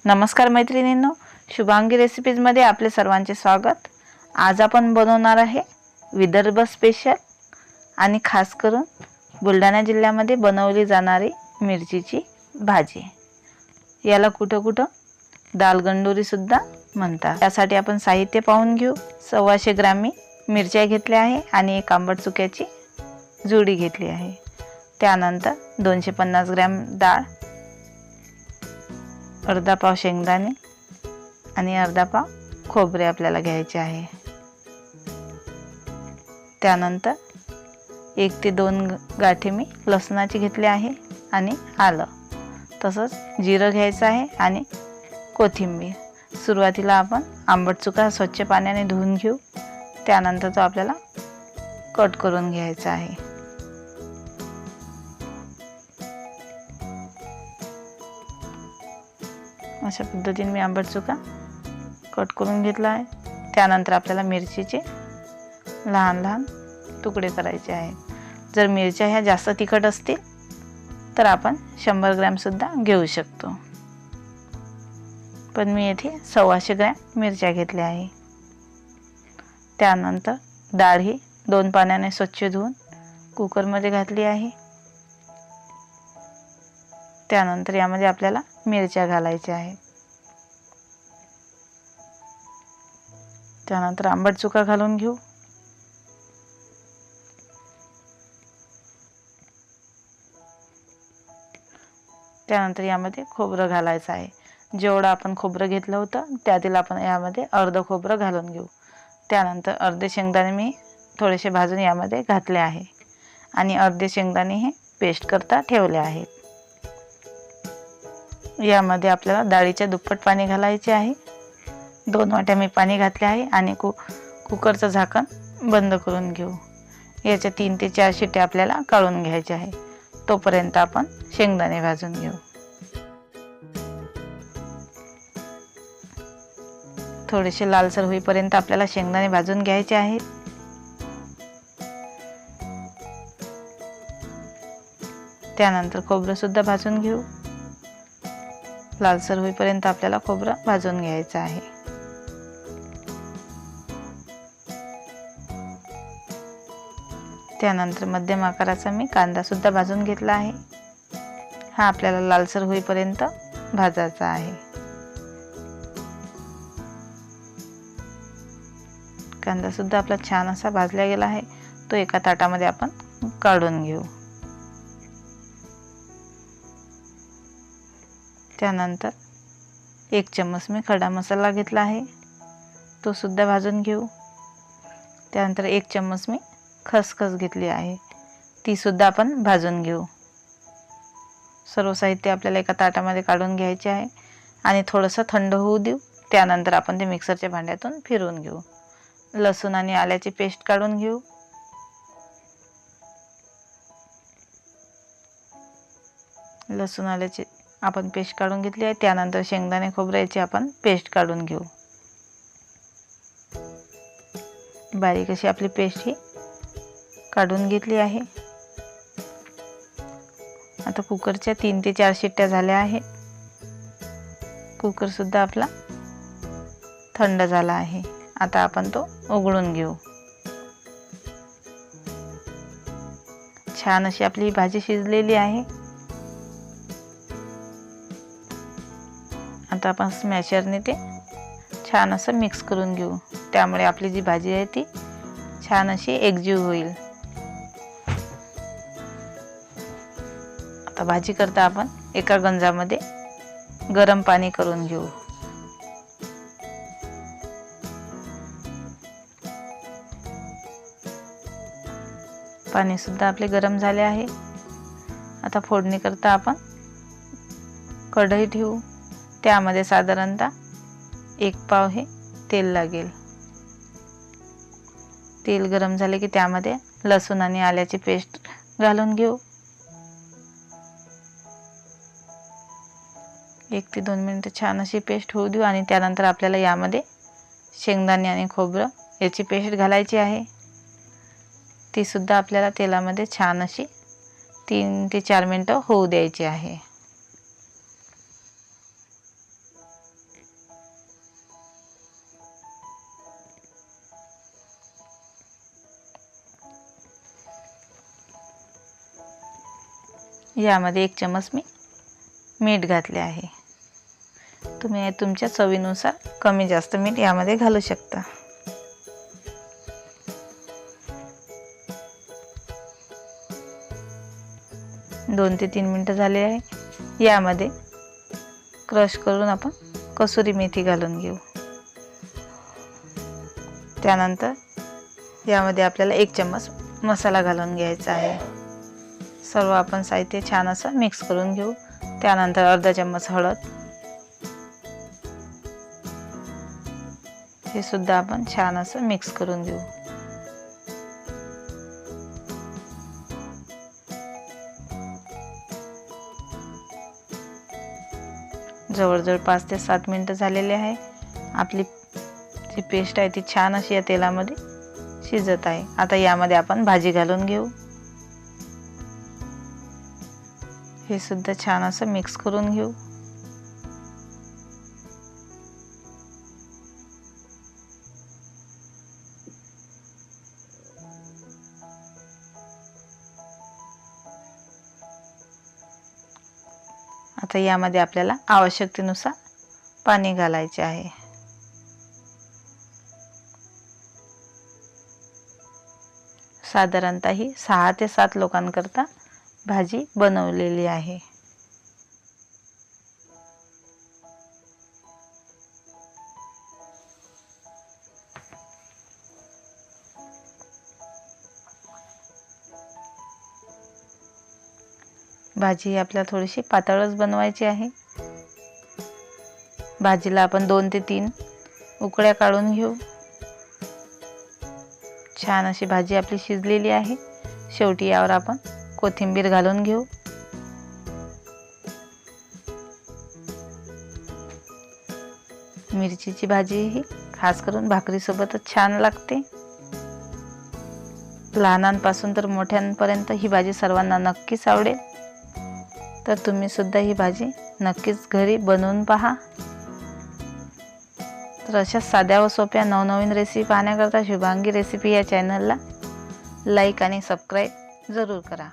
नमस्कार मैत्रिणींनो, शुभांगी रेसिपीजमध्ये आपले सर्वांचे स्वागत। आज आपण बनवणार आहे विदर्भ स्पेशल आणि खास करून बुलढाणा जिल्ह्यामध्ये बनवली जाणारी मिरचीची भाजी। याला कुठं दालगंडोरी सुद्धा म्हणतात। त्यासाठी आपण साहित्य पाहून घेऊ। 125 ग्रॅम मी मिरच्या घेतल्या आहे आणि एक आंबट चुक्याची जुडी घेतली आहे। त्यानंतर 250 ग्रॅम डाळ, अर्धा पाव शेंगदाणे आणि अर्धा पाव खोबरे आपल्याला घ्यायचे आहे। त्यानंतर 1 ते 2 गाठी मी लसणाची घेतली आहे आणि आलं, तसंच जिरं घ्यायचं आहे आणि कोथिंबीर। सुरुवातीला आपण आंबट चुका स्वच्छ पाण्याने धुवून घेऊ। त्यानंतर तो आपल्याला कट करून घ्यायचा आहे। अशा पद्धतीने मी आंबट चुका कट करून घेतला आहे। त्यानंतर आपल्याला मिरचीचे लहान लहान तुकडे करायचे आहेत। जर मिरच्या ह्या जास्त तिखट असतील तर आपण 100 ग्रॅम सुद्धा घेऊ शकतो, पण मी येथे 125 ग्रॅम मिरच्या घेतल्या आहे। त्यानंतर डाळ ही 2 पाण्याने स्वच्छ धुवून कुकरमध्ये घातली आहे। त्यानंतर यामध्ये आपल्याला मिरच्या घालायच्या आहेत। त्यानंतर आंबट चुका घालून घेऊ। त्यानंतर यामध्ये खोबरं घालायचं आहे। जेवढं आपण खोबरं घेतलं होतं त्यातील आपण यामध्ये अर्ध खोबरं घालून घेऊ। त्यानंतर अर्धे शेंगदाणे मी थोडेसे भाजून यामध्ये घातले आहे आणि अर्धे शेंगदाणे हे पेस्ट करता ठेवले आहेत। यामध्ये आपल्याला डाळीच्या दुप्पट पाणी घालायचे आहे। 2 वाट्या मी पाणी घातले आहे आणि कुकरचं झाकण बंद करून घेऊ। याच्या 3 ते 4 शिट्ट्या आपल्याला काढून घ्यायच्या आहे। तोपर्यंत आपण शेंगदाणे भाजून घेऊ। थोडेसे लालसर होईपर्यंत आपल्याला शेंगदाणे भाजून घ्यायचे आहेत। त्यानंतर खोबरं सुद्धा भाजून घेऊ। लालसर होईपर्यंत आपल्याला खोबरं भाजून घ्यायचं आहे। त्यानंतर मध्यम आकाराचा मी कांदा सुद्धा भाजून घेतला आहे। हा आपल्याला लालसर होईपर्यंत भाजायचा आहे। कांदा सुद्धा आपला छान असा भाजला गेला आहे। तो एका ताटामध्ये आपण काढून घेऊ। त्यानंतर 1 चम्मच मी खडा मसाला घेतला आहे, तो सुद्धा भाजून घेऊ। त्यानंतर 1 चम्मच मी खसखस घेतली आहे, ती सुद्धा आपण भाजून घेऊ। सर्व साहित्य आपल्याला एका ताटामध्ये काढून घ्यायचे आहे आणि थोडंसं थंड होऊ देऊ। त्यानंतर आपण ते मिक्सरच्या भांड्यातून फिरवून घेऊ। लसूण आणि आल्याची पेस्ट काढून घेऊ। लसूण आल्याची आपण पेस्ट काढून घेतली आहे। त्यानंतर शेंगदाणे खोबऱ्याची आपण पेस्ट काढून घेऊ। बारीक अशी आपली पेस्ट ही काढून घेतली आहे। आता कुकरच्या 3 ते 4 शिट्ट्या झाल्या आहेत। कुकर सुद्धा आपला थंड झाला आहे। आता आपण तो उघडून घेऊ। छान अशी आपली भाजी शिजलेली आहे। आता आपण स्मॅशरने ते छान असं मिक्स करून घेऊ। त्यामुळे आपली जी भाजी आहे ती छान अशी एकजीव होईल। आता भाजी करता आपण एका गंजामध्ये गरम पाणी करून घेऊ। पाणी सुद्धा आपले गरम झाले आहे। आता फोडणी करता आपण कढई ठेवू। त्यामध्ये साधारणतः 1 पाव हे तेल लागेल। तेल गरम झाले की त्यामध्ये लसूण आणि आल्याची पेस्ट घालून घेऊ। 1 ते 2 मिनिटे छान अशी पेस्ट होऊ देऊ आणि त्यानंतर आपल्याला यामध्ये शेंगदाणे आणि खोबरं याची पेस्ट घालायची आहे। ती सुद्धा आपल्याला तेलामध्ये छान अशी 3 ते 4 मिनिटं होऊ द्यायची आहे। यामध्ये 1 चमच मी मीठ घातले आहे. तुम्ही तुमच्या चवीनुसार कमी जास्त मीठ यामध्ये घालू शकता. दोन ते 3 मिनिटं झाले आहे. यामध्ये क्रश करून आपण कसुरी मेथी घालून घेऊ. त्यानंतर यामध्ये आपल्याला 1 चमच मसाला घालून घ्यायचा आहे. सर्व आपण साहित्य छान असं मिक्स करून घेऊ. त्यानंतर अर्धा चमच हळद, हे सुद्धा आपण छान असं मिक्स करून घेऊ. जवळजवळ 5 ते 7 मिनिटं झालेले आहे. आपली जी पेस्ट आहे ती छान अशी या तेलामध्ये शिजत आहे. आता यामध्ये आपण भाजी घालून घेऊ. हे सुद्धा छान असं मिक्स करून घेऊ. आता यामध्ये आपल्याला आवश्यकतेनुसार पाणी घालायचे आहे. साधारणतः ही 6 ते 7 लोकांकरता भाजी बनवलेली आहे. भाजी आपल्याला थोडीशी पातळच बनवायची आहे. भाजीला आपण 2 ते 3 उकळ्या काढून घेऊ. छान अशी भाजी आपली शिजलेली आहे. शेवटी यावर आपण कोथिंबीर घालून घेऊ. मिरचीची भाजी ही खास करून भाकरीसोबतच छान लागते. लहानांपासून तर मोठ्यांपर्यंत ही भाजी सर्वांना नक्कीच आवडेल. तर तुम्ही सुद्धा ही भाजी नक्कीच घरी बनवून पहा. तर अशा साध्या व सोप्या नवनवीन रेसिपी पाहण्याकरता शुभांगी रेसिपी या चॅनलला लाईक आणि सबस्क्राईब जरूर करा.